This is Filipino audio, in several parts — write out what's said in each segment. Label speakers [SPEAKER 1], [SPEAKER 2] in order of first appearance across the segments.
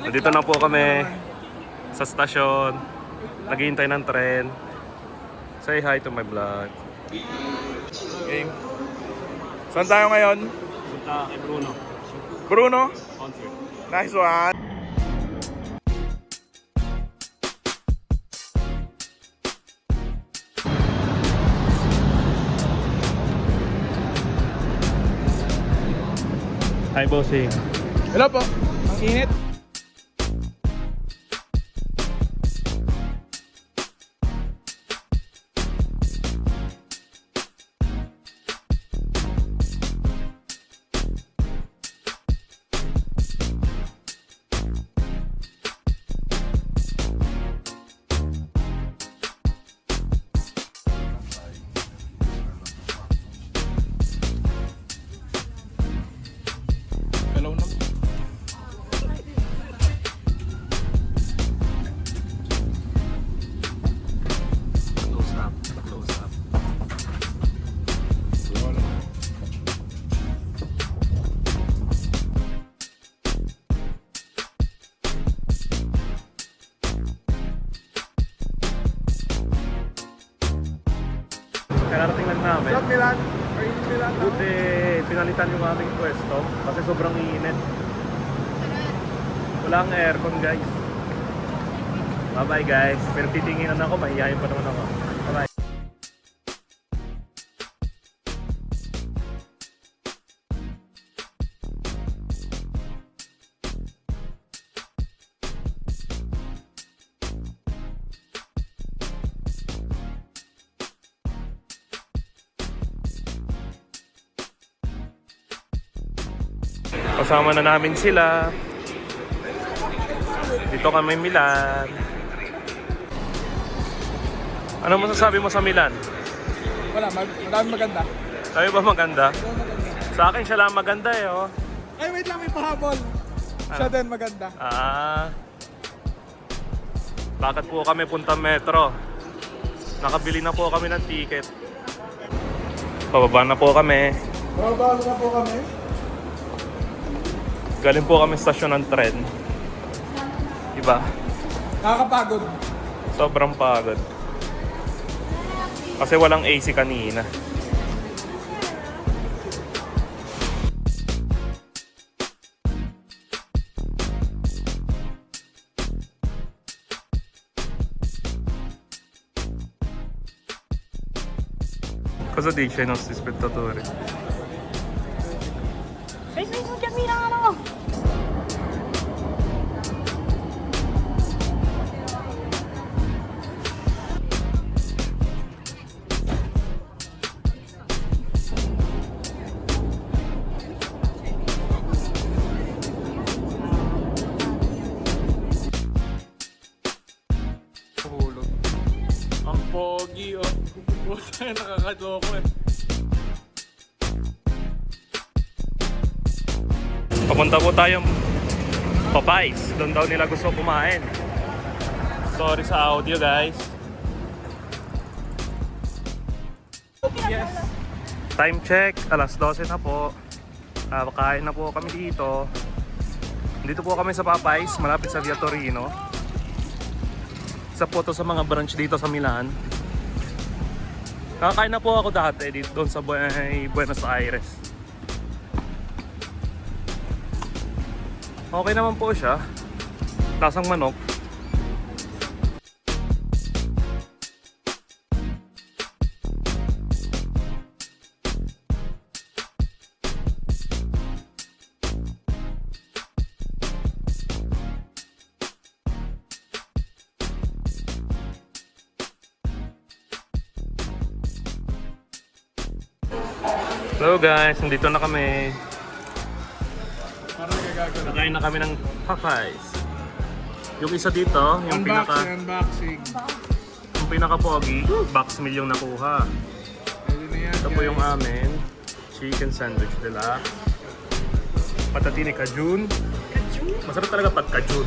[SPEAKER 1] Nandito na po kami sa stasyon. Naghihintay ng tren. Say hi to my vlog. Okay. Saan tayo ngayon?
[SPEAKER 2] Punta kay Bruno.
[SPEAKER 1] Bruno?
[SPEAKER 2] Concert.
[SPEAKER 1] Nice one. Hi, bossing.
[SPEAKER 3] Hello po. Ang init. Hello na.
[SPEAKER 1] Close up. Close up. Kararating lang namin.
[SPEAKER 3] Shot Milan. Or in Milan.
[SPEAKER 1] Buti pinalitan yung aming pwesto kasi sobrang init. Walang aircon guys. Bye bye guys. Pero titinginan ako, mahihayin pa naman ako. Bye bye. Kasama na namin sila. Dito kami Milan. Ano masasabi mo sa Milan?
[SPEAKER 3] Wala, madami maganda.
[SPEAKER 1] Sabi ba maganda?
[SPEAKER 3] Madami maganda.
[SPEAKER 1] Sa akin siya lang maganda eh oh.
[SPEAKER 3] Ay, wait lang, may pahabol. Siya din maganda.
[SPEAKER 1] Bakit po kami punta metro? Nakabili na po kami ng ticket. Pababa na po kami.
[SPEAKER 3] Babalo na po kami.
[SPEAKER 1] Galing po kami stasyon ng tren. Diba?
[SPEAKER 3] Nakakapagod.
[SPEAKER 1] Sobrang pagod. Kasi walang AC kanina. Cosa dice ai nostri spettatori?
[SPEAKER 4] Benvenuti a Milano!
[SPEAKER 1] Hulog.
[SPEAKER 3] Ang pogi, oh. Puta, nakakadoko eh.
[SPEAKER 1] Papunta po tayong Popeyes. Doon daw nila gusto kumain. Sorry sa audio guys.
[SPEAKER 3] Yes.
[SPEAKER 1] Time check, alas 12 na po. Kain na po kami dito. Dito po kami sa Popeyes, malapit sa Via Torino. Isa po to sa mga branch dito sa Milan. Nakakain na po ako dati dito doon sa Buenos Aires. Okay naman po siya. Lasang manok. Hello guys, nandito na kami.
[SPEAKER 3] Parang nagagago.
[SPEAKER 1] Nakain na kami ng Popeyes. Yung isa dito, yung
[SPEAKER 3] Unboxing.
[SPEAKER 1] pinaka-pogi, box meal yung nakuha.
[SPEAKER 3] Pwede na yan.
[SPEAKER 1] Ito po yung amin, chicken sandwich nila. Patatini kajun. Masarap talaga pag kajun.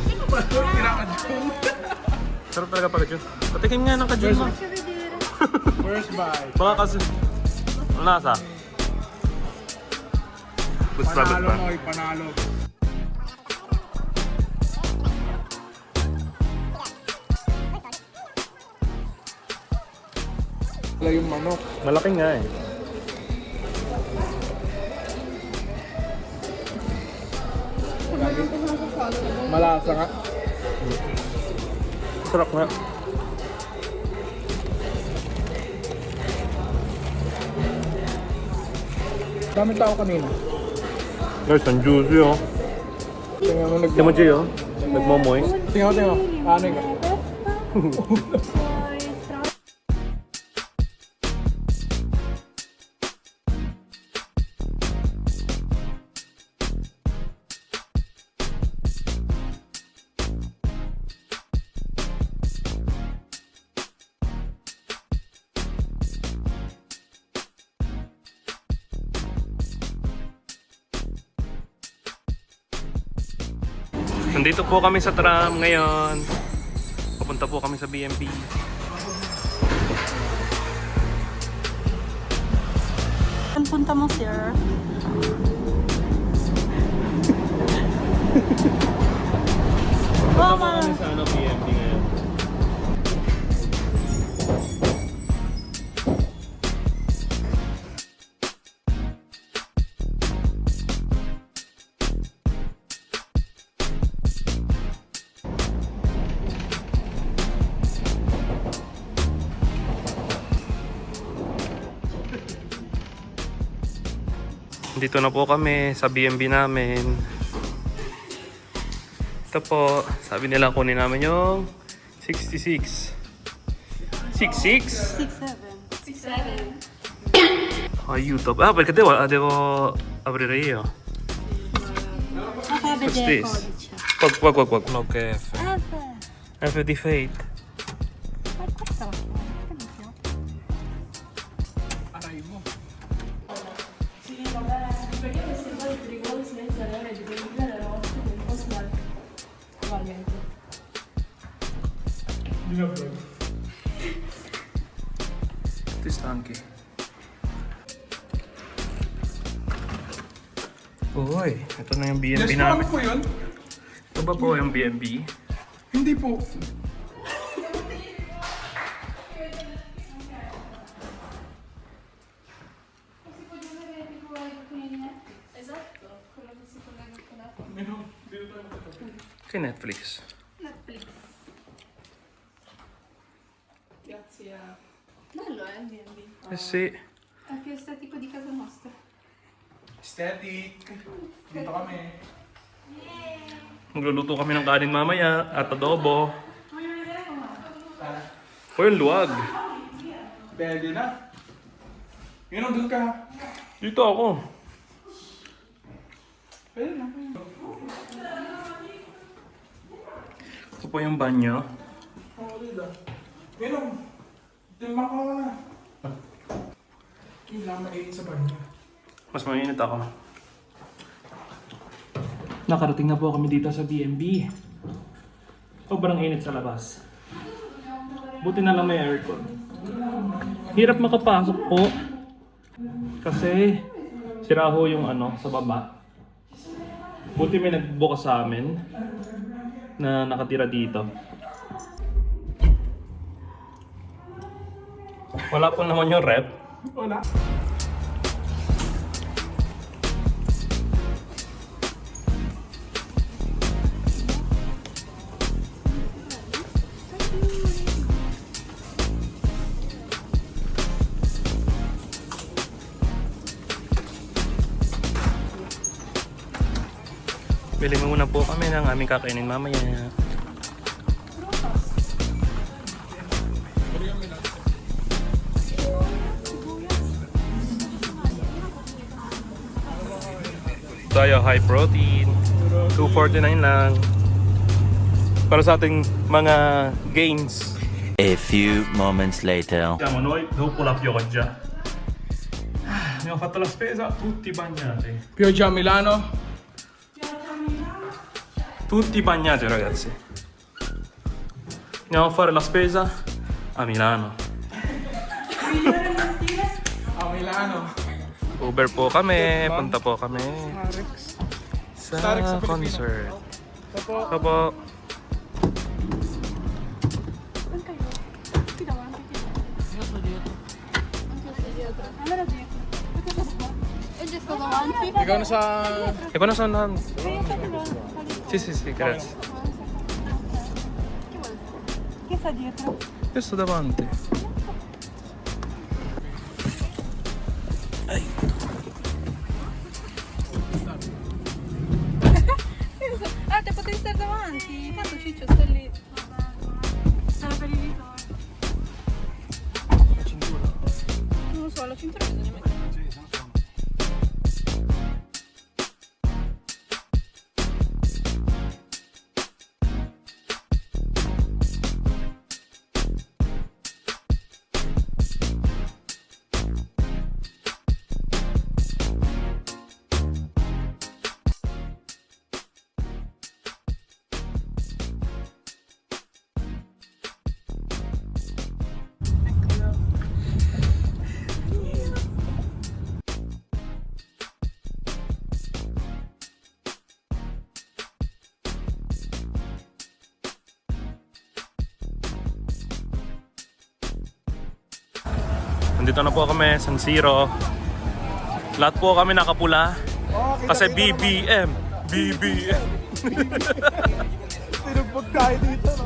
[SPEAKER 3] Kinakadyo.
[SPEAKER 1] Masarap talaga pag kajun. Patikin nga ng kajun mo.
[SPEAKER 3] First bite.
[SPEAKER 1] Baka kasi, ano nasa? Good pa, good
[SPEAKER 3] Panalo
[SPEAKER 1] pa.
[SPEAKER 3] mo, panalo. Wala yung manok.
[SPEAKER 1] Malaki nga eh.
[SPEAKER 3] Malasa nga.
[SPEAKER 1] Sarap nga.
[SPEAKER 3] Daming tao kanina.
[SPEAKER 1] Guys, ang juicy oh.
[SPEAKER 3] Tingnan mo
[SPEAKER 1] Tingnan mo, Jay oh. Nagmo-moist.
[SPEAKER 3] Tingnan mo. Ano yung
[SPEAKER 1] Nandito po kami sa tram ngayon. Papunta po kami sa BMP.
[SPEAKER 4] Saan punta mo, sir? Oh, ma.
[SPEAKER 1] Sa ano, BMP ngayon. Dito na po kami sa BNB namin. Ito po, sabi nila kunin namin yung 66. 66?
[SPEAKER 4] 6'7".
[SPEAKER 1] Ah, YouTube. Ah, perché devo aprire io.
[SPEAKER 4] Naka
[SPEAKER 1] What's
[SPEAKER 4] vedere
[SPEAKER 1] this?
[SPEAKER 4] codice.
[SPEAKER 1] Wag. No, che F. F di Fate.
[SPEAKER 4] Ma questa la bellissima.
[SPEAKER 3] aray mo? Hindi na bro.
[SPEAKER 1] Ti stanchi. Uy, ito na yung BNB
[SPEAKER 3] Yes,
[SPEAKER 1] namin.
[SPEAKER 3] ano po yun?
[SPEAKER 1] Ito ba po yung BNB?
[SPEAKER 3] Hindi po.
[SPEAKER 1] Che Netflix?
[SPEAKER 2] Grazie a... Bello il B&B.
[SPEAKER 1] Eh sì.
[SPEAKER 2] È più estetico di casa nostra.
[SPEAKER 3] Aesthetic. Dito kami.
[SPEAKER 1] Magluluto kami ng kanin mamaya at adobo. O yung luwag.
[SPEAKER 3] Pwede na. Yun ang doon ka.
[SPEAKER 1] Dito ako.
[SPEAKER 3] Pwede na.
[SPEAKER 1] Ito po yung banyo.
[SPEAKER 3] Oo, dito. Yun ang. Timbang ko na. Yun lang mainit sa banyo.
[SPEAKER 1] Mas mainit ako. Nakarating na po kami dito sa BNB. Sobrang init sa labas. Buti na lang may aircon. Hirap makapasok po. Kasi sira ho yung ano sa baba. Buti may nagbukas sa amin na nakatira dito. Wala po naman yung rep.
[SPEAKER 3] Wala.
[SPEAKER 1] Bili muna po kami ng aming kakainin mamaya. Tayo high protein. 249 lang. Para sa ating mga gains.
[SPEAKER 5] A few moments later.
[SPEAKER 1] Siamo noi dopo la pioggia. Abbiamo fatto la spesa tutti bagnati.
[SPEAKER 3] Pioggia a Milano.
[SPEAKER 1] Tutti bagnati ragazzi. Andiamo a fare la spesa a Milano.
[SPEAKER 3] A Milano.
[SPEAKER 1] Uber po kami, punta po kami sa
[SPEAKER 3] Starex sa Pilipinas.
[SPEAKER 1] concert.
[SPEAKER 3] Opo.
[SPEAKER 1] Opo.
[SPEAKER 4] Allora dietro. È giusto davanti.
[SPEAKER 3] Ikaw na sa...
[SPEAKER 1] Ikaw na saan? Sì, grazie.
[SPEAKER 4] Chi sta dietro?
[SPEAKER 1] Io sto davanti.
[SPEAKER 4] Ah, te potevi stare davanti. Tanto Ciccio sta lì. Sarà per il ritorno.
[SPEAKER 1] La cintura.
[SPEAKER 4] Non lo so, la cintura bisogna mettere.
[SPEAKER 1] Nandito na po kami, San Siro. Lahat po kami nakapula. Kasi BBM. BBM.
[SPEAKER 3] Tinugbog tayo dito, no?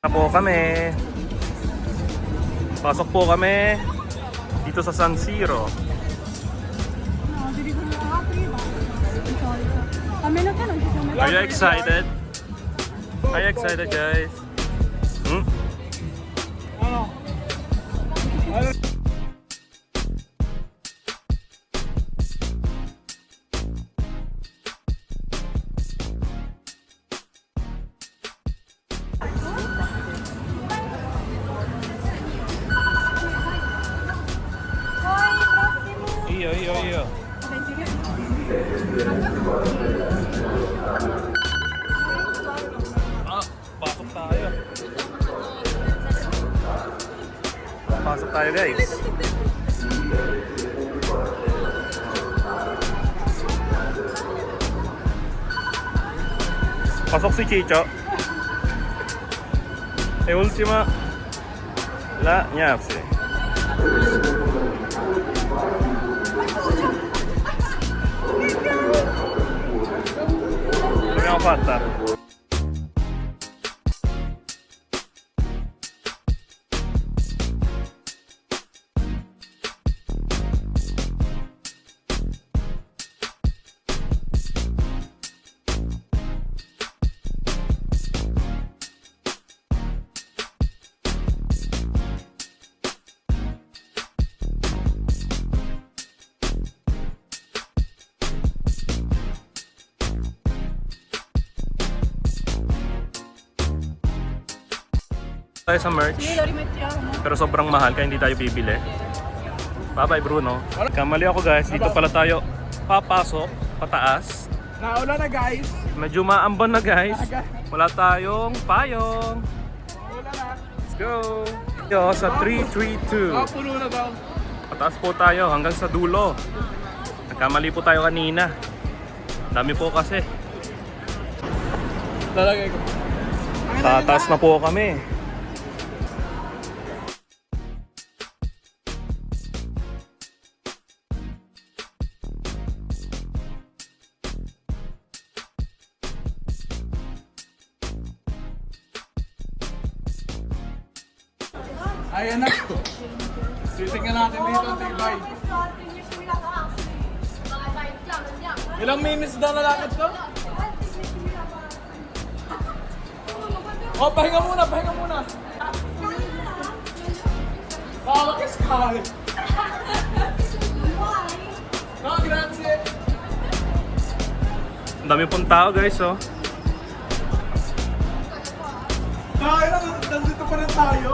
[SPEAKER 1] Na po kami. Pasok po kami dito sa San Siro.
[SPEAKER 4] No, devi guardare prima. Di solito. A meno che non ci siamo
[SPEAKER 1] Are you excited? Are you excited, guys? Hmm?
[SPEAKER 3] Ano? Ano?
[SPEAKER 1] Iyo. Pasok tayo. Pasok tayo, guys. Pasok si Chicho. E ultima la Gnapsi. L'abbiamo fatta. Tayo sa merch,
[SPEAKER 4] Lo rimettiamo.
[SPEAKER 1] pero sobrang mahal kaya hindi tayo bibili. Bye-bye, Bruno. Kamali ako, guys. Dito pala tayo papasok, pataas.
[SPEAKER 3] Naulan na, guys.
[SPEAKER 1] Medyo maambon na, guys. Wala tayong payong.
[SPEAKER 3] Naulan na.
[SPEAKER 1] Let's go! Yo, sa 332.
[SPEAKER 3] Puno na daw.
[SPEAKER 1] Pataas po tayo hanggang sa dulo. Nagkamali po tayo kanina. Dami po kasi.
[SPEAKER 3] Lalagay ko.
[SPEAKER 1] Tataas na po kami.
[SPEAKER 3] Ayan na. Titingnan natin dito, tibay. Ilang minutes daw na lakad to? Oh, pahinga muna, pahinga muna. Bawak iskali. No, grazie.
[SPEAKER 1] Ang dami pong tao, guys, oh.
[SPEAKER 3] Tayo lang, nandito pa rin tayo.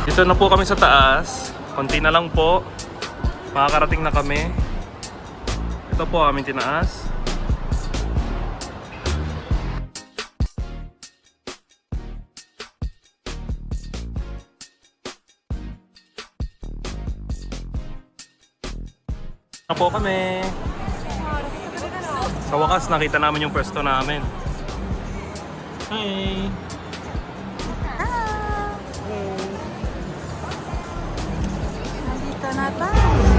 [SPEAKER 1] Dito na po kami sa taas. Konti na lang po. Makakarating na kami. Ito po aming tinaas. Na po kami. Sa wakas, nakita namin yung pwesto namin. Hi!
[SPEAKER 4] Nandito na tayo.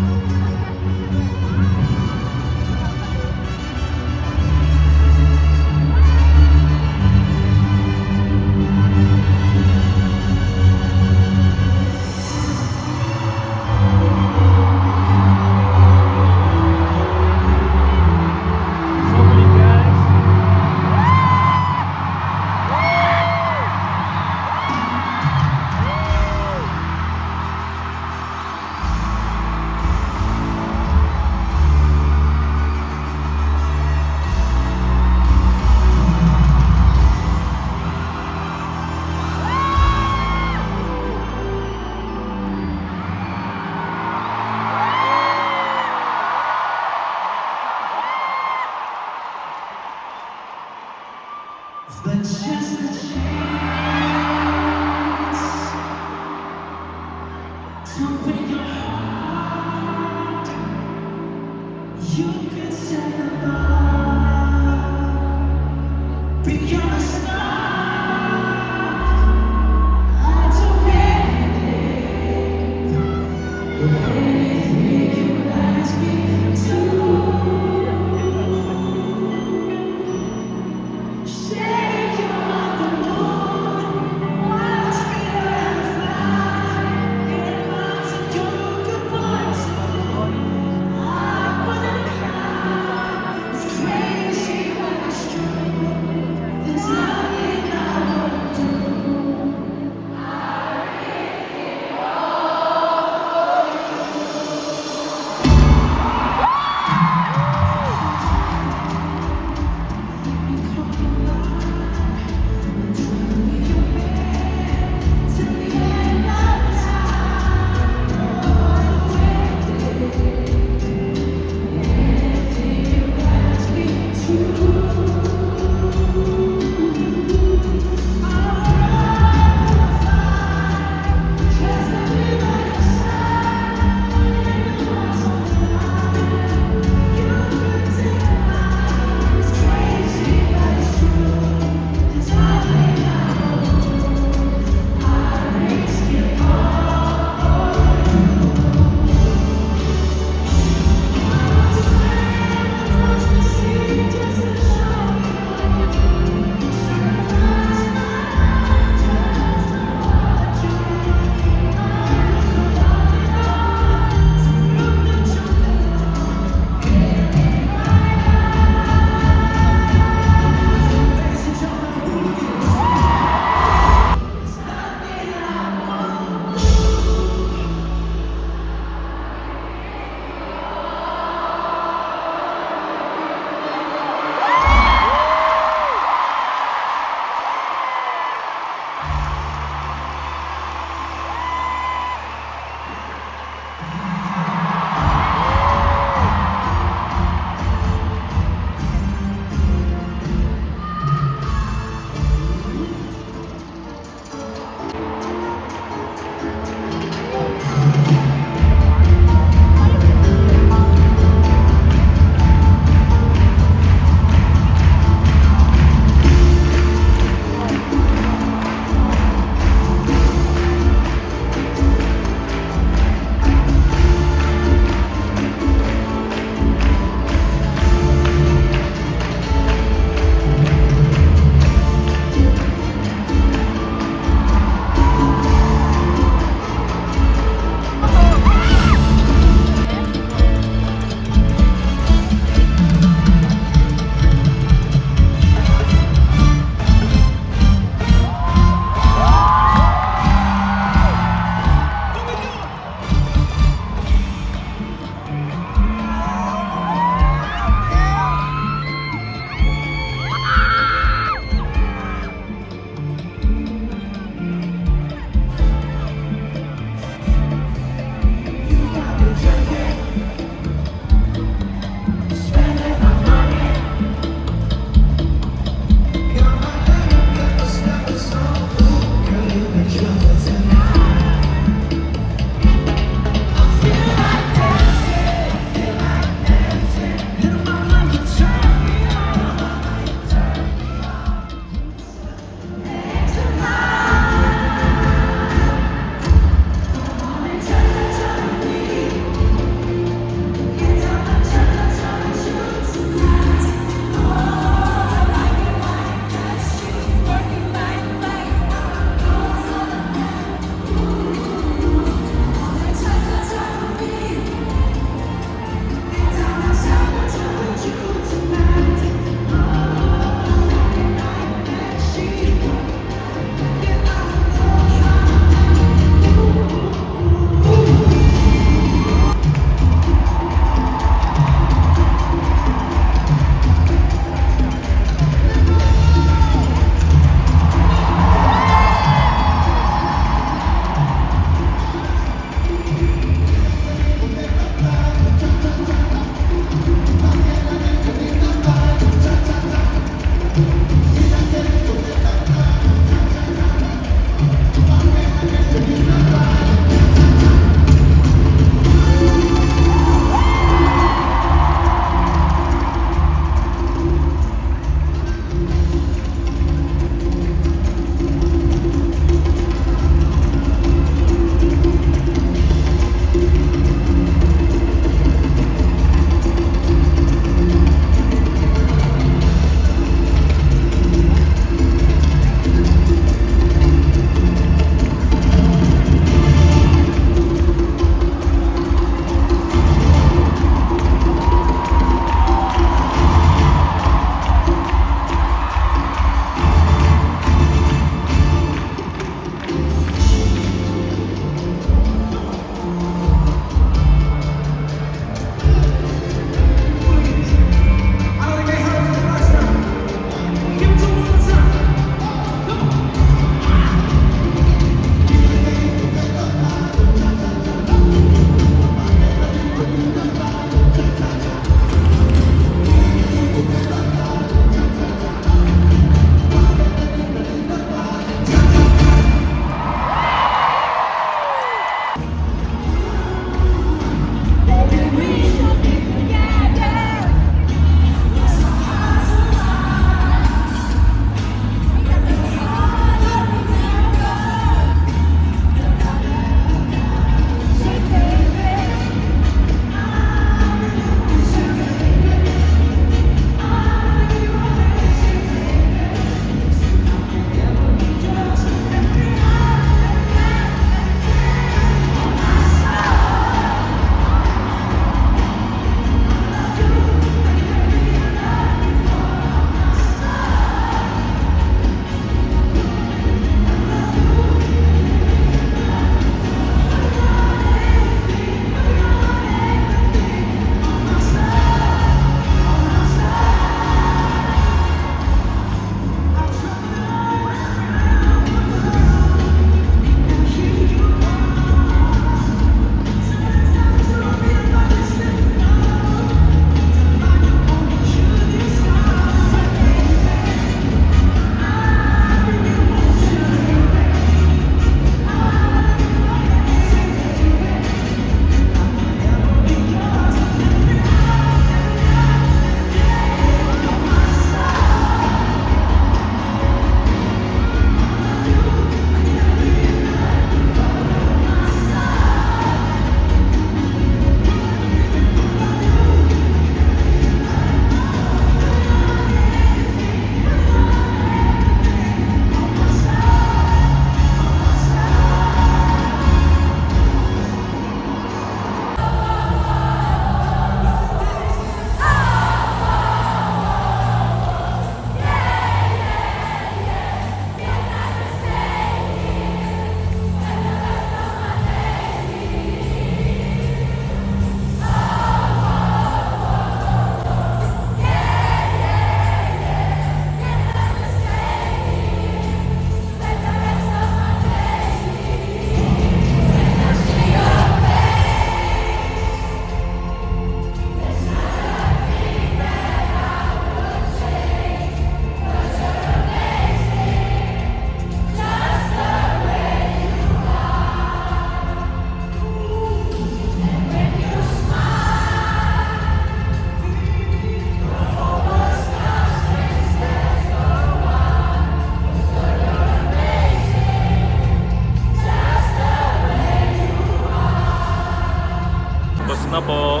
[SPEAKER 1] na po.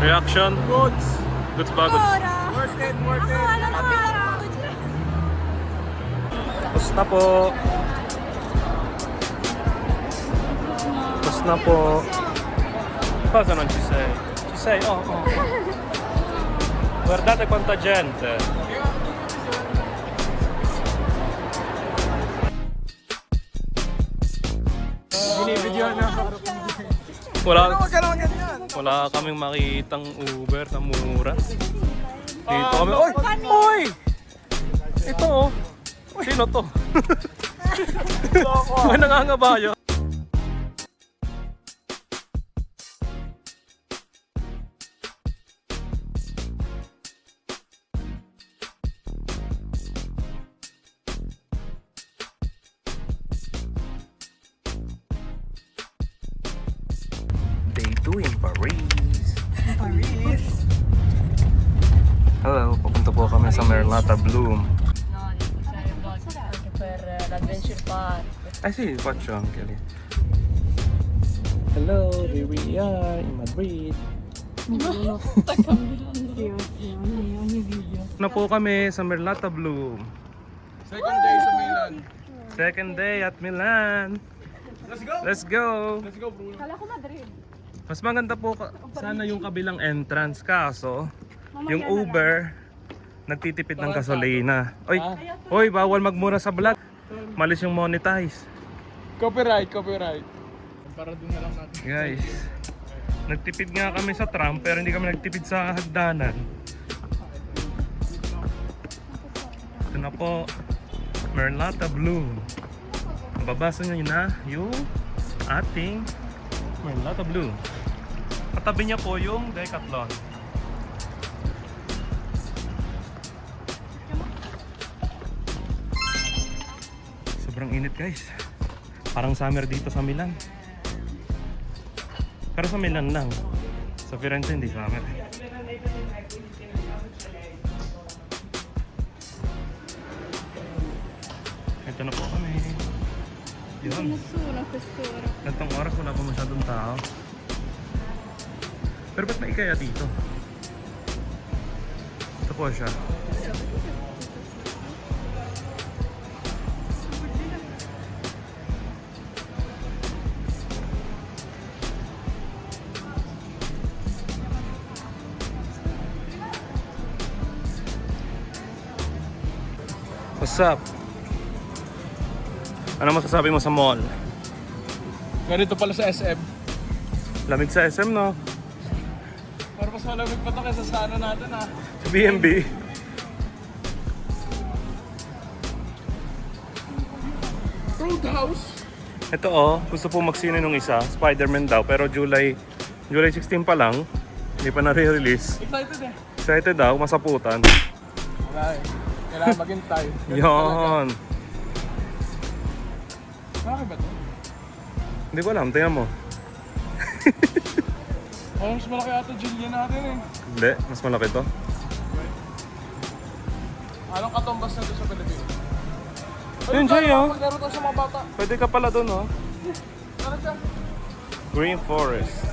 [SPEAKER 1] Reaction?
[SPEAKER 3] Goods.
[SPEAKER 1] Goods ba? Goods.
[SPEAKER 3] Worth it, worth it.
[SPEAKER 1] Tapos na po. Tapos na po. Cosa non ci sei? Ci sei? Oh, oh. Guardate quanta gente.
[SPEAKER 3] Binibidyo na.
[SPEAKER 1] Wala,
[SPEAKER 3] Huwag ka naman ganyan.
[SPEAKER 1] wala kaming makitang Uber na mura. Dito kami. Oy! Oy! Ito oh. Sino to? May nangangabayo. Day 2 in Paris. Hello, papunta po kami sa Merlata Bloom.
[SPEAKER 4] No, devo fare il vlog anche per l'Adventure Park.
[SPEAKER 1] I see, faccio anche lì. Hello, here we are in Madrid.
[SPEAKER 4] Sta cambiando.
[SPEAKER 1] Na po kami sa Merlata Bloom.
[SPEAKER 3] Second day sa Milan.
[SPEAKER 1] Second day at Milan.
[SPEAKER 3] Let's go.
[SPEAKER 1] Let's go!
[SPEAKER 3] Let's go, bro.
[SPEAKER 1] Mas maganda po sana yung kabilang entrance, kaso yung Uber nagtitipid ng gasolina. Oy, oy, bawal magmura sa vlog. Malis yung monetize.
[SPEAKER 3] Copyright, copyright. Para dun na lang natin.
[SPEAKER 1] Guys, nagtipid nga kami sa tram pero hindi kami nagtipid sa hagdanan. Ito na po, Merlata Bloom. Mababasa nyo na yung ating Merlata Bloom. Katabi niya po yung Decathlon. Sobrang init guys. Parang summer dito sa Milan. Pero sa Milan lang. Sa Firenze hindi summer. Ito na po kami. Yun.
[SPEAKER 2] Nessuno a quest'ora.
[SPEAKER 1] Gantong oras wala pa masyadong tao. Pero ba't may ikaya dito? Ito po siya. What's up? Ano masasabi mo sa mall?
[SPEAKER 3] Ganito pala sa SM.
[SPEAKER 1] Lamig sa SM, no?
[SPEAKER 3] Para mas malamig pa ito kaysa sa ano natin ah.
[SPEAKER 1] Sa B&B.
[SPEAKER 3] Roadhouse.
[SPEAKER 1] Ito oh, gusto po magsine nung isa, Spider-Man daw, pero July 16 pa lang, hindi pa na-release.
[SPEAKER 3] Excited eh.
[SPEAKER 1] Excited daw, masaputan.
[SPEAKER 3] Wala eh. Kailangan maghintay. Ganito talaga.
[SPEAKER 1] Yon.
[SPEAKER 3] Bakit ba ito?
[SPEAKER 1] Hindi ko alam, tingnan mo.
[SPEAKER 3] Parang mas malaki ata Jillian natin eh.
[SPEAKER 1] Hindi, mas malaki to.
[SPEAKER 3] Anong katumbas na ito sa Pilipinas?
[SPEAKER 1] Yun, Jay, oh.
[SPEAKER 3] Maglaro tayo sa mga bata.
[SPEAKER 1] Pwede ka pala doon, oh.
[SPEAKER 3] Ano siya?
[SPEAKER 1] Green Forest.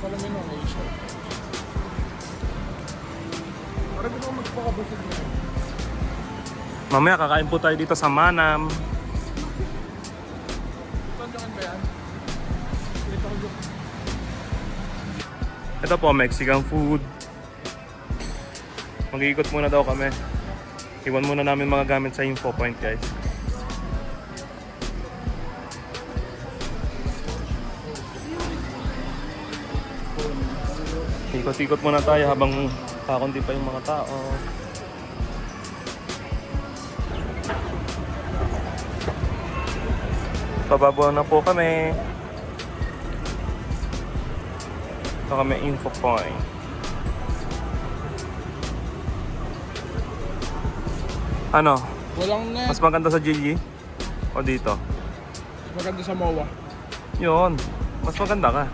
[SPEAKER 3] Pala may nomination. Parang hindi ko magpapabusog na yun.
[SPEAKER 1] Mamaya kakain po tayo dito sa Manam.
[SPEAKER 3] Tonjokan ba yan? Dito ko dito.
[SPEAKER 1] Ito po, Mexican food. Mag-iikot muna daw kami. Iwan muna namin mga gamit sa info point, guys. Ikot-ikot muna tayo habang kakunti pa yung mga tao. Pababaw na po kami. Ito kami info point. Ano?
[SPEAKER 3] Walang net.
[SPEAKER 1] Mas maganda sa Gigi? O dito?
[SPEAKER 3] Maganda sa MOA.
[SPEAKER 1] Yun. Mas maganda ka.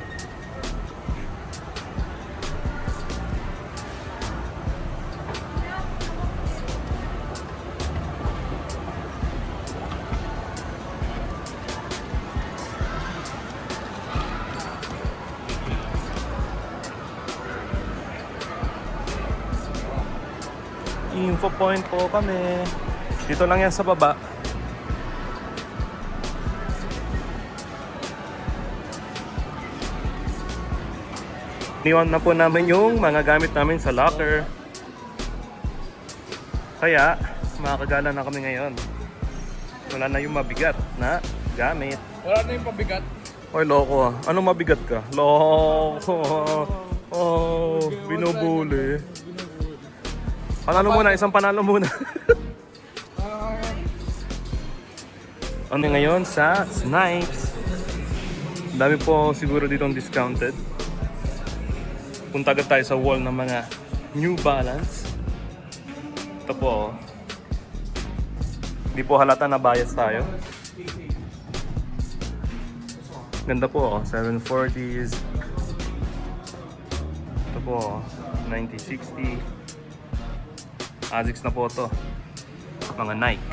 [SPEAKER 1] Info point po kami. Dito lang yan sa baba. Niwan na po namin yung mga gamit namin sa locker. Kaya, makakagala na kami ngayon. Wala na yung mabigat na gamit.
[SPEAKER 3] Wala na yung pabigat.
[SPEAKER 1] Oy, loko ah. Anong mabigat ka? Loko. Oh, binubuli. Panalo muna, isang panalo muna. Ano ngayon sa Snipes? Dami po siguro ditong discounted. Punta agad tayo sa wall ng mga New Balance. Ito po. Hindi po halata na bias tayo. Ganda po, 740s. Ito po, 9060. Asics na po ito. Mga Nike.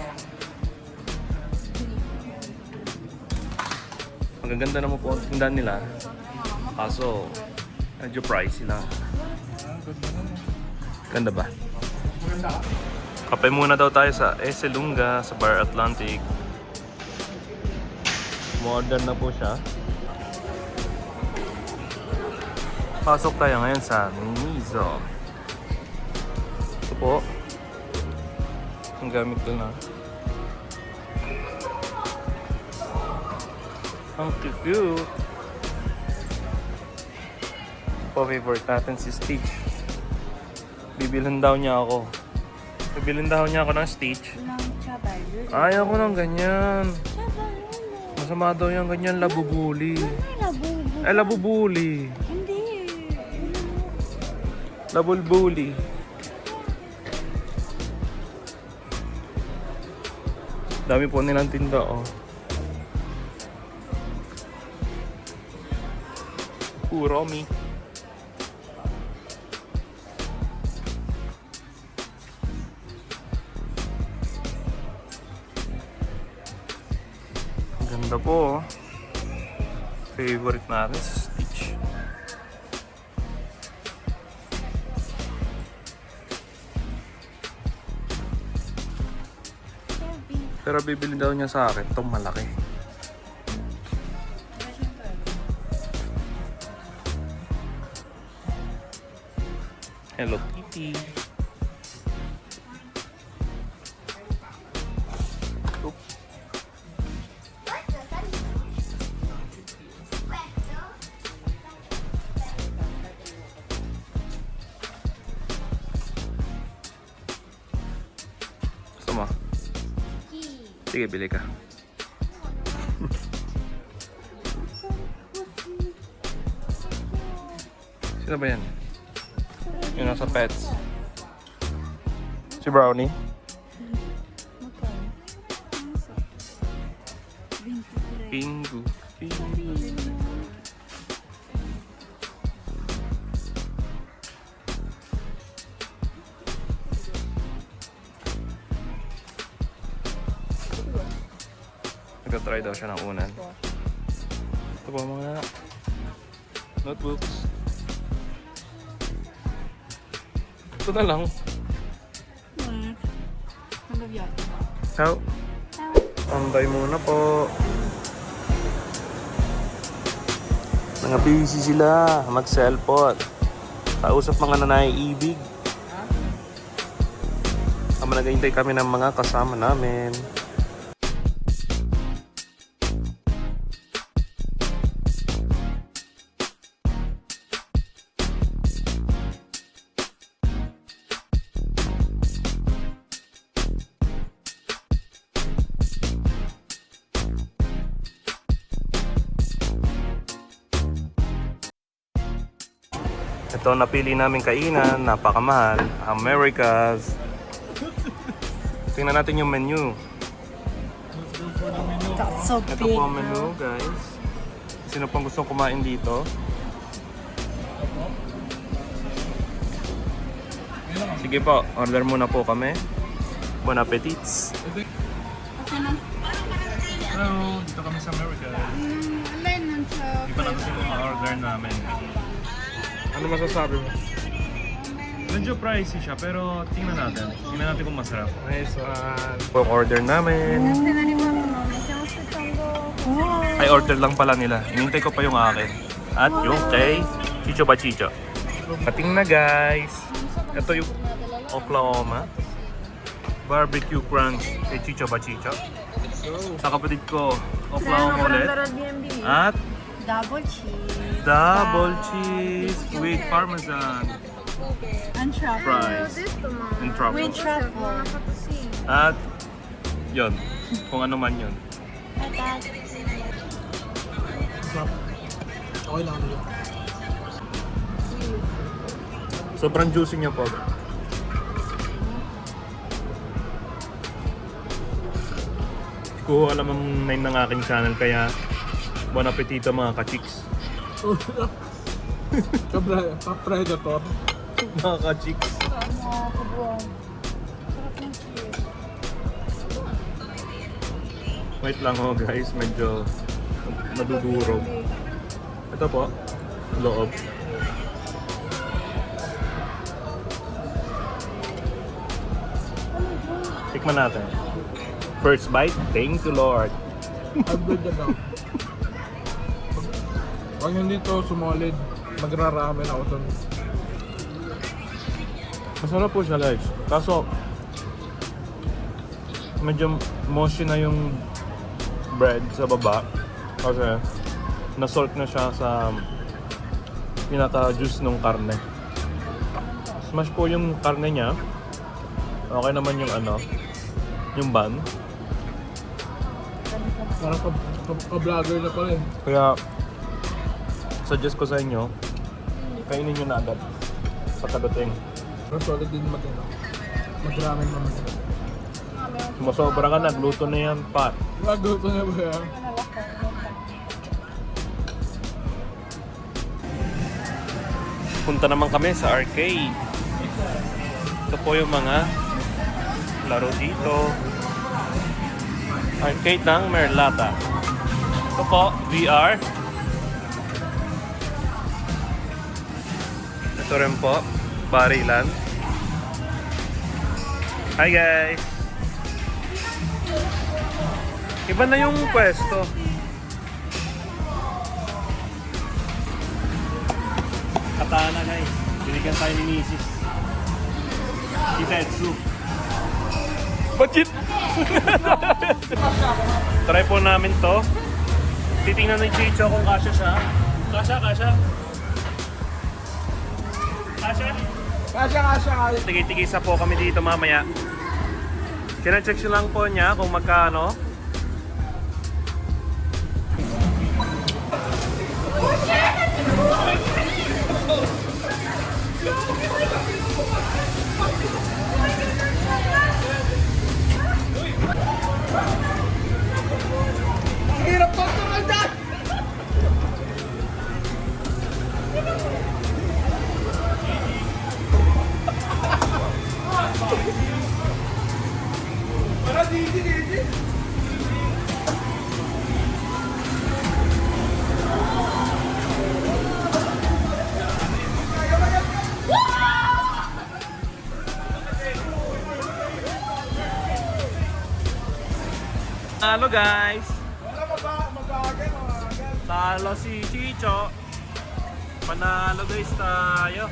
[SPEAKER 1] Ang ganda naman po ang tindahan nila. Kaso, medyo pricey lang. Ganda ba? Kape muna daw tayo sa Eselunga, sa Bar Atlantic. Modern na po siya. Pasok tayo ngayon sa Miniso. Ito po. Ang gamit ko na. Ang cute. Favorite natin si Stitch. Bibilhan daw niya ako. Bibilhan daw niya ako ng Stitch. Ayaw ko ng ganyan. Masama daw yung ganyan, labubuli. Ay, labubuli.
[SPEAKER 4] Hindi.
[SPEAKER 1] Labulbuli. Dami po nilang tinda, oh. Puro mi. Ganda po, oh. Favorite natin si Stitch. Pero bibili daw niya sa akin itong malaki. Hello Kitty. Oop. Gusto mo? Sige, bili ka. Sino ba yan? Yung nasa pets. Si Brownie. Pingu. Pingu. Nag-try daw siya ng unan. Ito po mga notebooks. Ito na lang. Ciao. Tambay muna po. Mga busy sila. Mag-cellphone. Kausap mga nanay-ibig. Naghihintay kami ng mga kasama namin. Ito napili namin kainan, napakamahal, America's. Tingnan natin yung menu.
[SPEAKER 4] That's so
[SPEAKER 1] Ito
[SPEAKER 4] big.
[SPEAKER 1] po ang menu, guys. Sino pang gustong kumain dito? Sige po, order muna po kami. Bon appetits. Hello, dito kami sa America.
[SPEAKER 2] Alin lang siya.
[SPEAKER 1] Hindi pa natin yung order namin. Ano masasabi mo? Medyo pricey siya, pero tingnan natin. Tingnan natin kung masarap. Nice one. Po ang order namin. Ay, order lang pala nila. Inintay ko pa yung akin. At yung kay Chicho Bachicho. Pating na guys. Ito yung Oklahoma Barbecue Crunch kay Chicho Bachicho. Sa kapatid ko, Oklahoma ulit. At
[SPEAKER 4] Double cheese.
[SPEAKER 1] double cheese with parmesan
[SPEAKER 4] And truffle.
[SPEAKER 1] fries and truffle.
[SPEAKER 4] With truffle.
[SPEAKER 1] At yun, kung ano man yun.
[SPEAKER 3] Okay lang nila.
[SPEAKER 1] Sobrang juicy niya po. Kuha alam ang name ng aking channel, kaya bon appetito mga ka-chicks.
[SPEAKER 3] Predator.
[SPEAKER 1] Mga ka-chicks. Wait lang ho guys, medyo nadudurog. Ito po, loob. Tikman natin. First bite, thank you Lord.
[SPEAKER 3] Hybrid na daw. Pag hindi to sumolid, magraramen ako dun.
[SPEAKER 1] Masarap po siya guys. Kaso, medyo mushy na yung bread sa baba. Kasi, na-salt na siya sa pinaka-juice ng karne. Smash po yung karne niya. Okay naman yung ano, yung bun.
[SPEAKER 3] Parang ka-vlogger na pala eh.
[SPEAKER 1] Kaya, suggest ko sa inyo, kainin nyo na agad pagkadating.
[SPEAKER 3] Pero solid din mag-ramen naman.
[SPEAKER 1] Sumasobra ka na, gluto na yan, pat.
[SPEAKER 3] Maguto na ba yan?
[SPEAKER 1] Punta naman kami sa arcade. Ito po yung mga laro dito. Arcade ng Merlata. Ito po, VR. Ito rin po, Barilan. Hi guys! Iba na yung pwesto. Katana guys. Binigyan tayo ni Mrs. Kitetsu. Budget! Try po namin to. Titingnan ni Chicho kung kasya siya. Kasya. Kasya?
[SPEAKER 3] Kasya.
[SPEAKER 1] Tigay-tigisa po kami dito mamaya. Kina-check lang po niya kung magkano.
[SPEAKER 3] Hirap pa ito ka dyan! Para didi.
[SPEAKER 1] Halo guys! Talo si Chicho. Panalo guys tayo.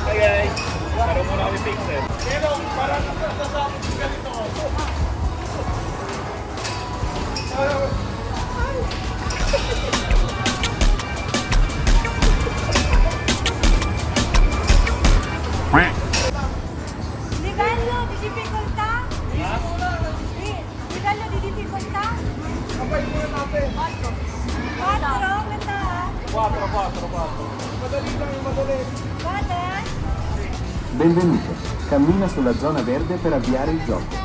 [SPEAKER 1] Hi guys! Laro muna kami pixel.
[SPEAKER 3] Pero parang nasasama ko ganito.
[SPEAKER 4] Livello di difficoltà? Livello di difficoltà?
[SPEAKER 3] Kapay muna natin.
[SPEAKER 4] 4, ganda ah.
[SPEAKER 1] 4.
[SPEAKER 3] Madali lang yung madali.
[SPEAKER 4] Guarda.
[SPEAKER 6] Benvenuto. Cammina sulla zona verde per avviare il gioco.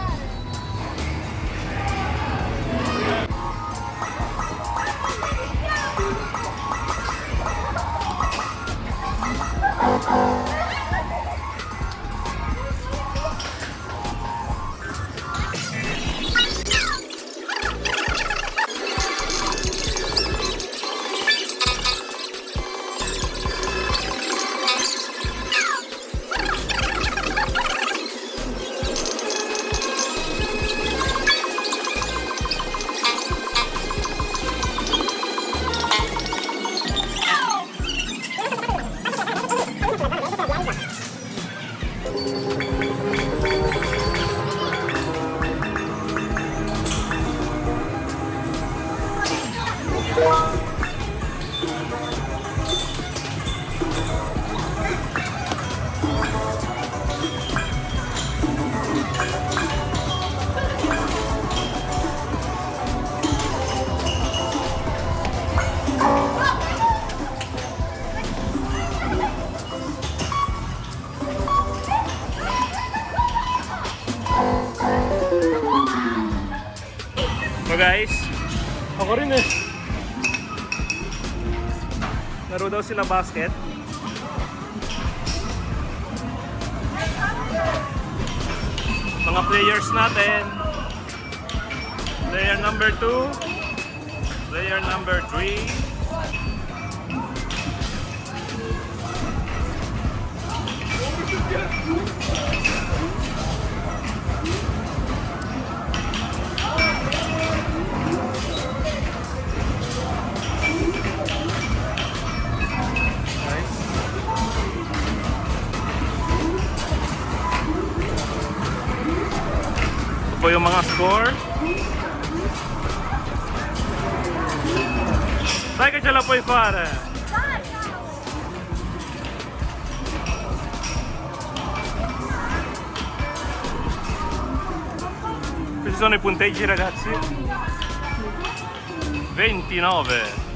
[SPEAKER 1] So guys, ako rin eh. Laro daw sila basket. Mga players natin. Player number 2. Player number 3. Po yung mga score. Sai che ce la puoi fare? Questi sono i punteggi ragazzi. 29.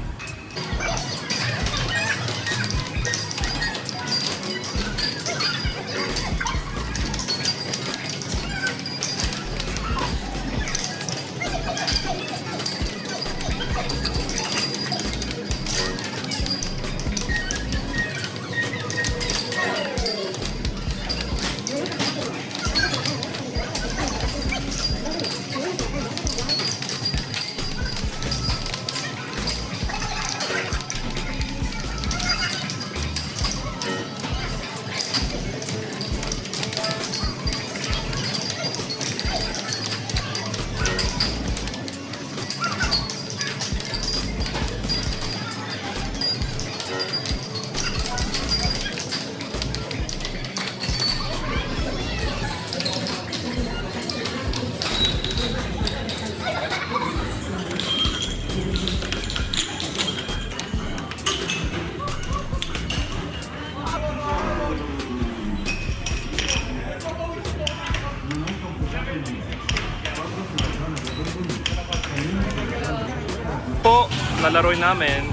[SPEAKER 1] Po, lalaroin namin.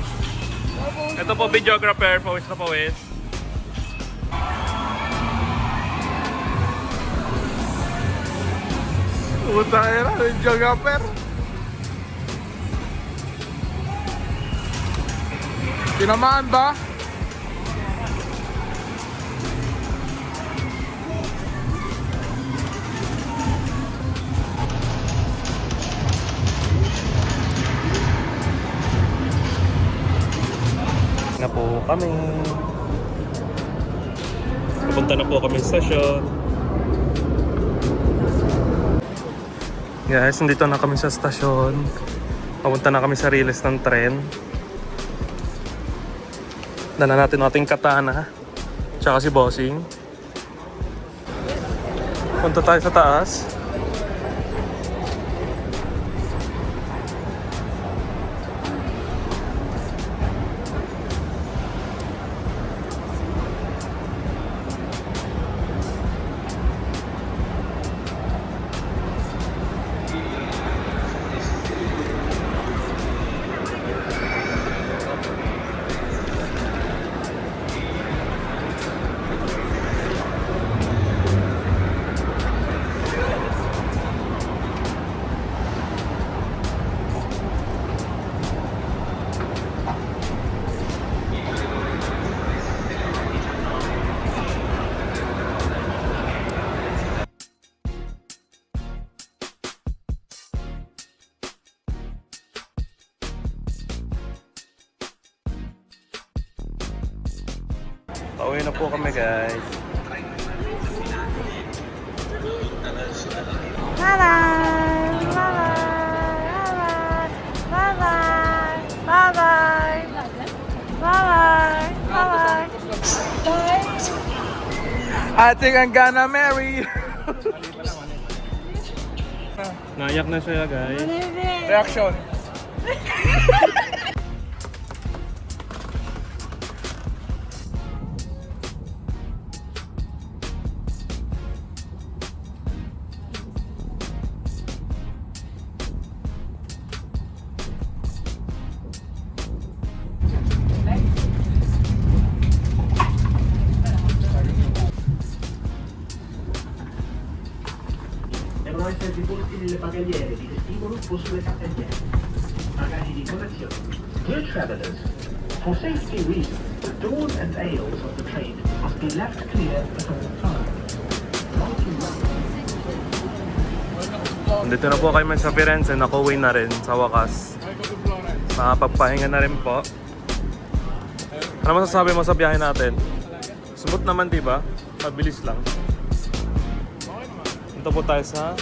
[SPEAKER 1] Ito po videographer, pawis na pawis.
[SPEAKER 3] Puta era, yung geographer. Tinamaan ba?
[SPEAKER 1] Na po kami. Pupunta na po kami sa stasyon. Guys, nandito na kami sa stasyon. Papunta na kami sa riles ng tren. Dala natin ating katana. Tsaka si Bossing. Punta tayo sa taas. Pauwi na po kami guys.
[SPEAKER 4] Bye-bye! Bye-bye! Bye-bye! Bye-bye! Bye-bye! Bye-bye!
[SPEAKER 3] I think I'm gonna marry.
[SPEAKER 1] Naiyak na siya guys.
[SPEAKER 3] Reaction.
[SPEAKER 6] devono essere deposti nelle bagagliere di vestibolo o sulle cartelliere. Bagagli di colazione. Dear travelers, for safety reasons, the doors and aisles of the train must be left clear at all times.
[SPEAKER 1] Dito na po kami sa Firenze, nakauwi na rin sa wakas. Makapagpahinga na rin po. Ano masasabi mo sa biyahe natin? Smooth naman, di ba? Mabilis lang. Ito po tayo sa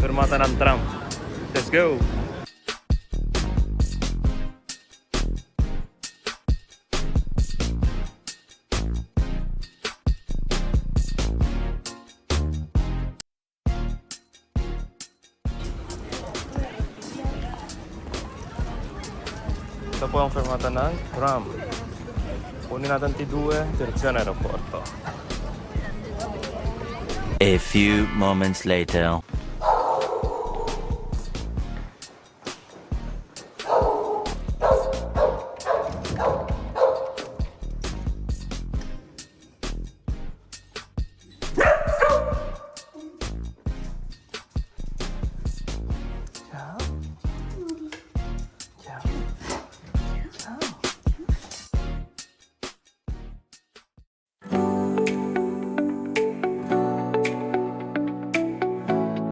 [SPEAKER 1] fermata ng tram. Let's go! Ito po ang fermata ng tram. Kunin natin T2, direzione aeroporto.
[SPEAKER 5] A few moments later.